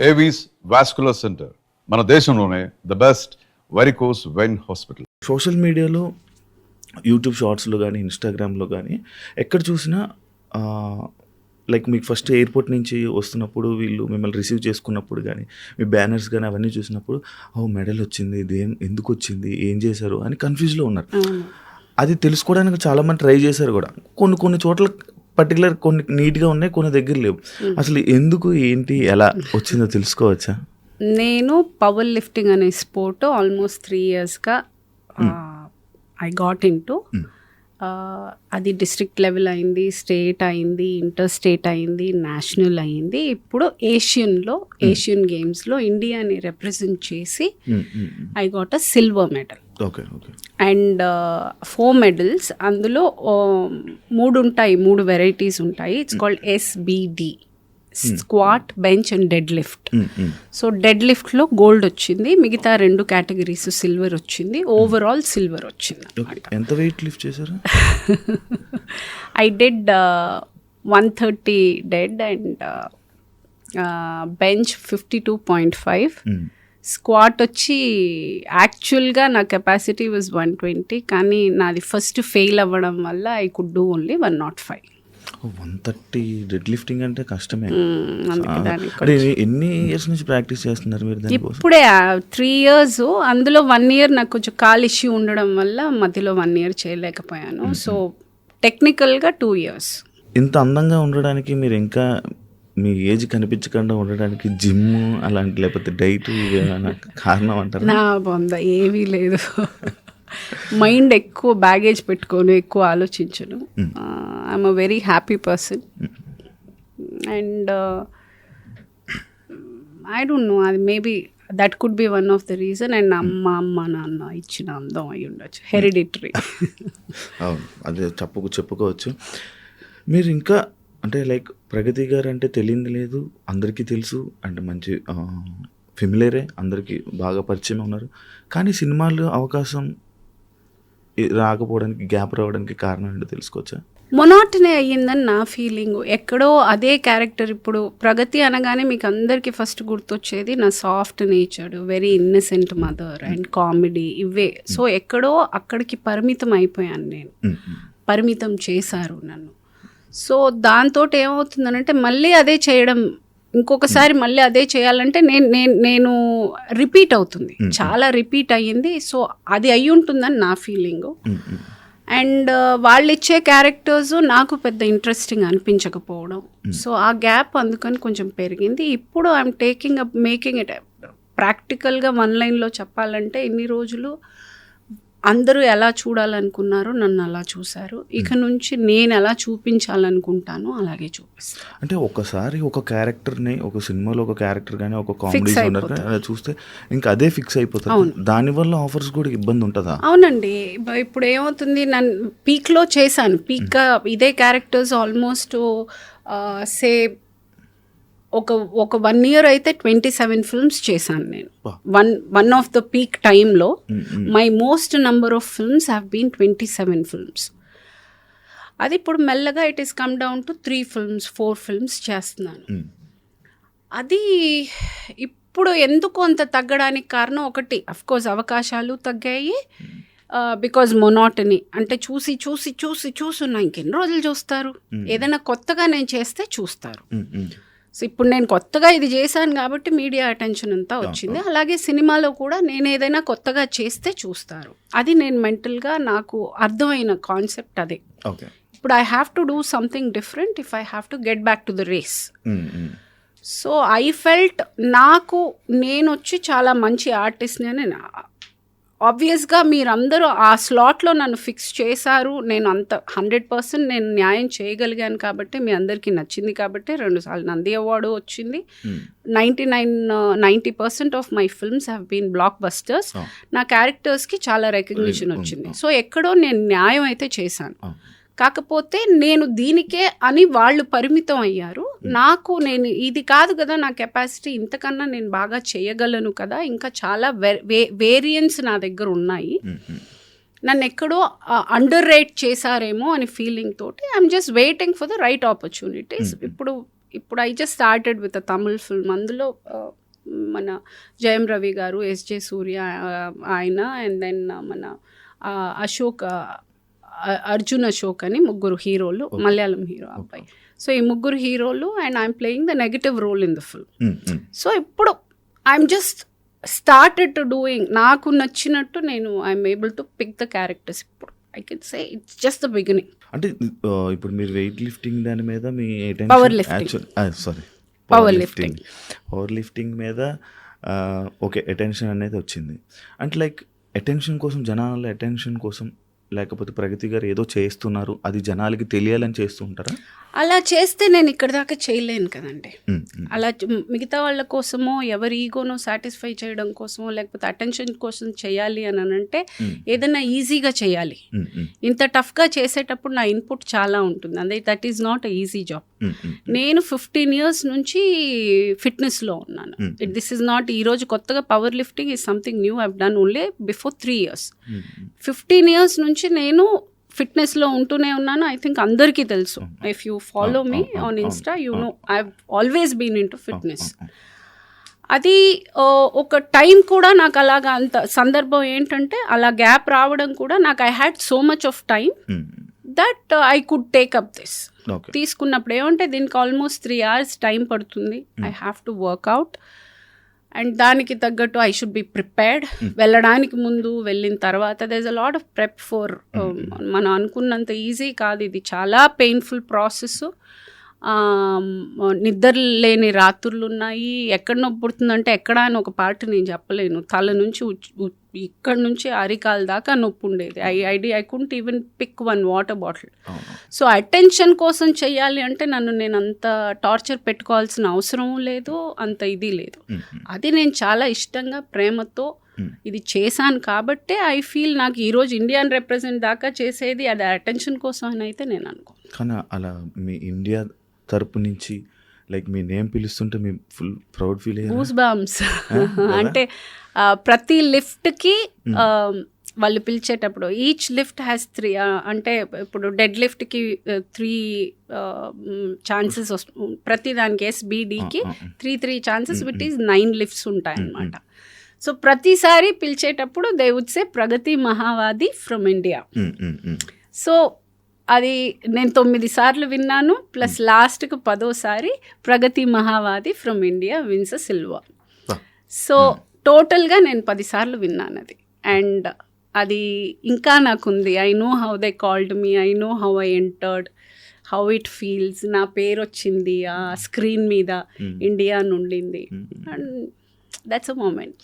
Avis vascular centre, మన దేశంలోనే the best varicose vein hospital. Social మీడియాలో, యూట్యూబ్ షార్ట్స్లో కానీ, ఇన్స్టాగ్రామ్లో కానీ ఎక్కడ చూసినా లైక్ మీకు ఫస్ట్ ఎయిర్పోర్ట్ నుంచి వస్తున్నప్పుడు వీళ్ళు మిమ్మల్ని రిసీవ్ చేసుకున్నప్పుడు కానీ, మీ బ్యానర్స్ కానీ అవన్నీ చూసినప్పుడు మెడల్ వచ్చింది, ఇది ఎందుకు వచ్చింది, ఏం చేశారు అని కన్ఫ్యూజ్లో ఉన్నారు. అది తెలుసుకోవడానికి చాలామంది ట్రై చేశారు కూడా. కొన్ని చోట్ల పర్టికులర్ కొన్ని నీట్గా ఉన్నాయి, కొన్ని దగ్గర లేవు. అసలు ఎందుకు, ఏంటి, ఎలా వచ్చిందో తెలుసుకోవచ్చా? నేను పవర్ లిఫ్టింగ్ అనే స్పోర్ట్ ఆల్మోస్ట్ 3 yearsగా ఐ గాట్ ఇంటూ. అది డిస్ట్రిక్ట్ లెవెల్ అయింది, స్టేట్ అయింది, ఇంటర్ స్టేట్ అయింది, నేషనల్ అయింది. ఇప్పుడు ఏషియన్ గేమ్స్లో ఇండియాని రిప్రజెంట్ చేసి I got a silver medal. And 4 medals. అందులో 3 వెరైటీస్ ఉంటాయి. It's called SBD, squat, bench and deadlift. So డెడ్ లిఫ్ట్లో గోల్డ్ వచ్చింది, మిగతా 2 కేటగిరీస్ సిల్వర్ వచ్చింది, ఓవరాల్ సిల్వర్ వచ్చింది. ఎంత వెయిట్ లిఫ్ట్ చేశారు? I did 130 dead and bench 52.5. Squat వచ్చి యాక్చువల్గా నా కెపాసిటీ వాజ్ 120, కానీ నాది ఫస్ట్ ఫెయిల్ అవ్వడం వల్ల I could do only 105. 130 dead lifting అంటే కష్టమే. ఎన్ని ఇయర్స్ నుంచి ప్రాక్టీస్ చేస్తున్నారు మీరు దానికోసం? ఇప్పుడే 3 years. అందులో 1 year నాకు కొంచెం కాల్ ఇష్యూ ఉండడం వల్ల మధ్యలో 1 year చేయలేకపోయాను. సో టెక్నికల్గా 2 years. ఇంత అందంగా ఉండడానికి మీరు ఇంకా మీ ఏజ్ కనిపించకుండా ఉండడానికి జిమ్ అలాంటి లేకపోతే డైట్ కారణం అంటారు? నా బొంద ఏమీ లేదు. మైండ్ ఎక్కువ బ్యాగేజ్ పెట్టుకొని ఎక్కువ ఆలోచించను. I'm a very happy person and I don't know, అది maybe that could be one of the reason. And అమ్మ నాన్న ఇచ్చిన అందం అయి ఉండొచ్చు, హెరిడిటరీ. అవును, అదే చెప్పుకోవచ్చు. మీరు ఇంకా అంటే లైక్ ప్రగతి గారు అంటే తెలియదు లేదు, అందరికీ తెలుసు, అంటే మంచి ఫెమిలియరే, అందరికీ బాగా పరిచయం ఉన్నారు. కానీ సినిమాలు అవకాశం రాకపోవడానికి, గ్యాప్ రావడానికి కారణం ఏంటో తెలుసుకోవచ్చా? మొనాటనే అయ్యిందని నా ఫీలింగ్. ఎక్కడో అదే క్యారెక్టర్. ఇప్పుడు ప్రగతి అనగానే మీకు అందరికీ ఫస్ట్ గుర్తొచ్చేది నా soft natured, very innocent mother and comedy, ఇవే. సో ఎక్కడో అక్కడికి పరిమితం అయిపోయాను నేను, పరిమితం చేశారు నన్ను. సో దాంతో ఏమవుతుందనంటే మళ్ళీ అదే చేయడం, ఇంకొకసారి మళ్ళీ అదే చేయాలంటే నేను రిపీట్ అవుతుంది, చాలా రిపీట్ అయ్యింది. సో అది అయి ఉంటుందని నా ఫీలింగు. అండ్ వాళ్ళు ఇచ్చే క్యారెక్టర్స్ నాకు పెద్ద ఇంట్రెస్టింగ్ అనిపించకపోవడం. సో ఆ గ్యాప్ అందుకని కొంచెం పెరిగింది. ఇప్పుడు ఐఎమ్ మేకింగ్ ఇట్ ప్రాక్టికల్గా 1 lineలో చెప్పాలంటే, ఇన్ని రోజులు అందరూ ఎలా చూడాలనుకున్నారో నన్ను అలా చూశారు. ఇక నుంచి నేను ఎలా చూపించాలనుకుంటానో అలాగే చూపిస్తాను. అంటే ఒకసారి ఒక క్యారెక్టర్ని, ఒక సినిమాలో ఒక క్యారెక్టర్ కానీ, ఒక కామెడీ అలా చూస్తే ఇంకా అదే ఫిక్స్ అయిపోతుంది. దానివల్ల ఆఫర్స్ కూడా ఇబ్బంది ఉంటుందా? అవునండి. ఇప్పుడు ఏమవుతుంది, నన్ను పీక్లో చేశాను. పీక్గా ఇదే క్యారెక్టర్స్ ఆల్మోస్ట్ ఒక 1 year అయితే 27 films చేశాను నేను. వన్ ఆఫ్ ద పీక్ టైంలో my most number of films have been 27 films. అది ఇప్పుడు మెల్లగా it is come down to 3 films, 4 films చేస్తున్నాను. అది ఇప్పుడు ఎందుకు అంత తగ్గడానికి కారణం ఒకటి, అఫ్కోర్స్ అవకాశాలు తగ్గాయి. బికాజ్ మొనాటనీ, అంటే చూసి ఇంకెన్ని రోజులు చూస్తారు? ఏదైనా కొత్తగా నేను చేస్తే చూస్తారు. సో ఇప్పుడు నేను కొత్తగా ఇది చేశాను కాబట్టి మీడియా అటెన్షన్ అంతా వచ్చింది. అలాగే సినిమాలో కూడా నేను ఏదైనా కొత్తగా చేస్తే చూస్తారు. అది నేను మెంటల్గా నాకు అర్థమైన కాన్సెప్ట్ అదే. ఇప్పుడు I have to do something different if I have to get back to the race. So I felt నేను వచ్చి చాలా మంచి ఆర్టిస్ట్ని అని. ఆబ్వియస్గా మీరందరూ ఆ స్లాట్లో నన్ను ఫిక్స్ చేశారు. నేను అంత 100% నేను న్యాయం చేయగలిగాను కాబట్టి, మీ అందరికీ నచ్చింది కాబట్టి 2 సార్లు నంది అవార్డు వచ్చింది. 90% of my films have been blockbusters. నా క్యారెక్టర్స్కి చాలా రికగ్నిషన్ వచ్చింది. సో ఎక్కడో నేను న్యాయం అయితే చేశాను. కాకపోతే నేను దీనికే అని వాళ్ళు పరిమితం అయ్యారు. నేను ఇది కాదు కదా నా కెపాసిటీ, ఇంతకన్నా నేను బాగా చేయగలను కదా, ఇంకా చాలా వేరియంట్స్ నా దగ్గర ఉన్నాయి, నన్ను ఎక్కడో అండర్ రేట్ చేశారేమో అని ఫీలింగ్ తోటి I'm just waiting for the right opportunities. ఇప్పుడు ఇప్పుడు I just started with a Tamil film. అందులో మన జయం రవి గారు, ఎస్జే సూర్య ఆయన, అండ్ దెన్ మన అశోక్, అర్జున్ అశోక్ అని ముగ్గురు హీరోలు, మలయాళం హీరో అబ్బాయి. సో ఈ ముగ్గురు హీరోలు, and I'm playing the negative role in the film. So ఇప్పుడు I'm just started to doing, నాకు నచ్చినట్టు నేను I'm able to pick the characters. ఇప్పుడు I can say it's just the beginning. అంటే ఇప్పుడు మీరు వెయిట్ లిఫ్టింగ్ దాని మీద మీ పవర్ లిఫ్టింగ్ మీద ఓకే అటెన్షన్ అనేది వచ్చింది. అంటే లైక్ అటెన్షన్ కోసం, జనాల అటెన్షన్ కోసం, లేకపోతే ప్రగతి గారు ఏదో చేస్తున్నారు అది జనాలకి తెలియాలని చేస్తూ ఉంటారా? అలా చేస్తే నేను ఇక్కడ దాకా చేయలేను కదండి. అలా మిగతా వాళ్ళ కోసమో, ఎవరి ఈగోనో సాటిస్ఫై చేయడం కోసమో, లేకపోతే అటెన్షన్ కోసం చేయాలి అని అంటే ఏదైనా ఈజీగా చేయాలి. ఇంత టఫ్గా చేసేటప్పుడు నా ఇన్పుట్ చాలా ఉంటుంది. అదే that is not a easy job. నేను 15 years నుంచి ఫిట్నెస్లో ఉన్నాను. దిస్ ఈజ్ నాట్ ఈరోజు కొత్తగా power lifting is something new. I've done only before 3 years. 15 years నుంచి నేను ఫిట్నెస్లో ఉంటూనే ఉన్నాను. ఐ థింక్ అందరికీ తెలుసు. If you follow me on Insta you know I always been in to fitness. అది ఒక టైం కూడా నాకు అలాగా, అంత సందర్భం ఏంటంటే అలా గ్యాప్ రావడం కూడా నాకు I had so much of time that I could take up this. తీసుకున్నప్పుడు ఏమంటే దీనికి ఆల్మోస్ట్ 3 hours టైం పడుతుంది. I have to workout and దానికి తగ్గట్టు ఐ షుడ్ బి ప్రిపేర్డ్. వెళ్ళడానికి ముందు, వెళ్ళిన తర్వాత there is a lot of prep for. మనం అనుకున్నంత ఈజీ కాదు ఇది, చాలా పెయిన్ఫుల్ ప్రాసెస్. నిద్ర లేని రాత్రులు ఉన్నాయి. ఎక్కడ నొప్పి పుడుతుందంటే ఎక్కడ అని ఒక పార్ట్ నేను చెప్పలేను. తల నుంచి ఇక్కడ నుంచి అరికాల దాకా నొప్పి ఉండేది. I couldn't even pick 1 water bottle. So attention కోసం చెయ్యాలి అంటే నేను అంత టార్చర్ పెట్టుకోవాల్సిన అవసరం లేదు, అంత ఇది లేదు. అది నేను చాలా ఇష్టంగా, ప్రేమతో ఇది చేశాను కాబట్టే ఐ ఫీల్ నాకు ఈరోజు ఇండియాని రిప్రజెంట్ దాకా చేసేది అది అటెన్షన్ కోసం అని అయితే నేను అనుకో. కానీ అలా మీ ఇండియా తరపు నుంచి లైక్ మీ నేమ్ పిలుస్తుంటే మీ ఫుల్ ప్రౌడ్ ఫీల్ అయ్యారు? Goose bumps. అంటే ప్రతి లిఫ్ట్కి వాళ్ళు పిలిచేటప్పుడు ఈచ్ లిఫ్ట్ హ్యాస్ 3, అంటే ఇప్పుడు డెడ్ లిఫ్ట్కి 3 ఛాన్సెస్ ప్రతి దానికి SBDకి 3 ఛాన్సెస్ విట్ ఈస్ 9 లిఫ్ట్స్ ఉంటాయన్నమాట. సో ప్రతిసారి పిలిచేటప్పుడు they would say Pragati Mahavadi from India. So అది నేను 9 సార్లు విన్నాను, ప్లస్ లాస్ట్కి 10వ Pragati Mahavadi from India wins silver. So టోటల్గా నేను 10 సార్లు విన్నాను అది. అండ్ అది ఇంకా నాకుంది. I know how they called me, I know how I entered, how it feels. నా పేరు వచ్చింది ఆ స్క్రీన్ మీద, ఇండియా నుండింది. And that's a moment.